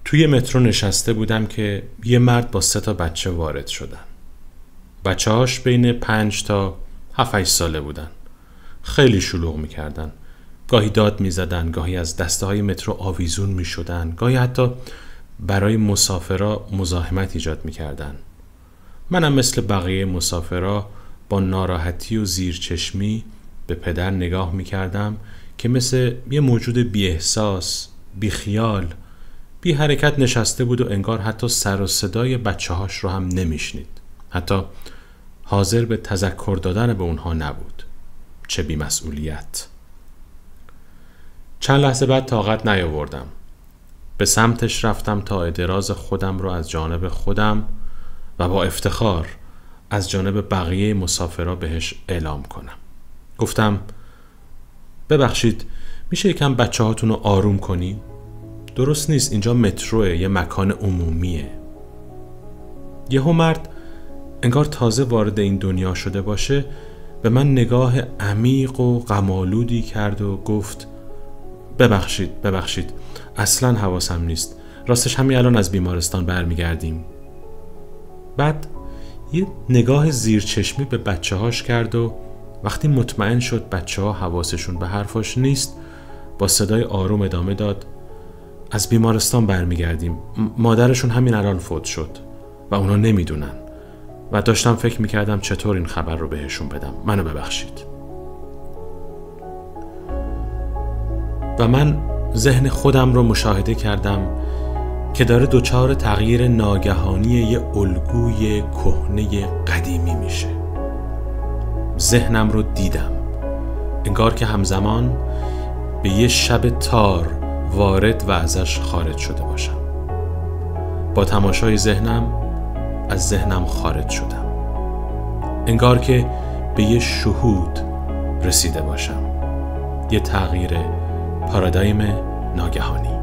توی مترو نشسته بودم که یه مرد با 3 بچه وارد شدن. بچه‌هاش بین 5 تا 7-8 ساله بودن. خیلی شلوغ میکردن. گاهی داد میزدن، گاهی از دسته‌های مترو آویزون میشدن، گاهی حتی برای مسافرا مزاحمت ایجاد میکردن. منم مثل بقیه مسافرا با ناراحتی و زیرچشمی به پدر نگاه میکردم که مثل یه موجود بی احساس، بی خیال، بی حرکت نشسته بود و انگار حتی سر و صدای بچه‌هاش رو هم نمیشنید. حتی حاضر به تذکر دادن به اونها نبود. چه بی‌مسئولیت. چند لحظه بعد طاقت نیاوردم. به سمتش رفتم تا اعتراض خودم رو از جانب خودم و با افتخار از جانب بقیه مسافرها بهش اعلام کنم. گفتم ببخشید میشه یکم بچه هاتون رو آروم کنی؟ درست نیست، اینجا متروه، یه مکان عمومیه. یهو مرد انگار تازه وارد این دنیا شده باشه به من نگاه عمیق و غم‌آلودی کرد و گفت ببخشید اصلاً حواسم نیست، راستش همین الان از بیمارستان برمیگردیم. بعد یه نگاه زیرچشمی به بچه‌هاش کرد و وقتی مطمئن شد بچه‌ها حواسشون به حرفاش نیست با صدای آروم ادامه داد از بیمارستان برمیگردیم، مادرشون همین الان فوت شد و اونا نمیدونن و داشتم فکر میکردم چطور این خبر رو بهشون بدم، منو ببخشید. و من ذهن خودم رو مشاهده کردم که داره دچار تغییر ناگهانی یه الگوی کهنه قدیمی میشه. ذهنم رو دیدم انگار که همزمان به یه شب تار وارد و ازش خارج شده باشم. با تماشای ذهنم از ذهنم خارج شدم. انگار که به یه شهود رسیده باشم. یه تغییر پارادایم ناگهانی.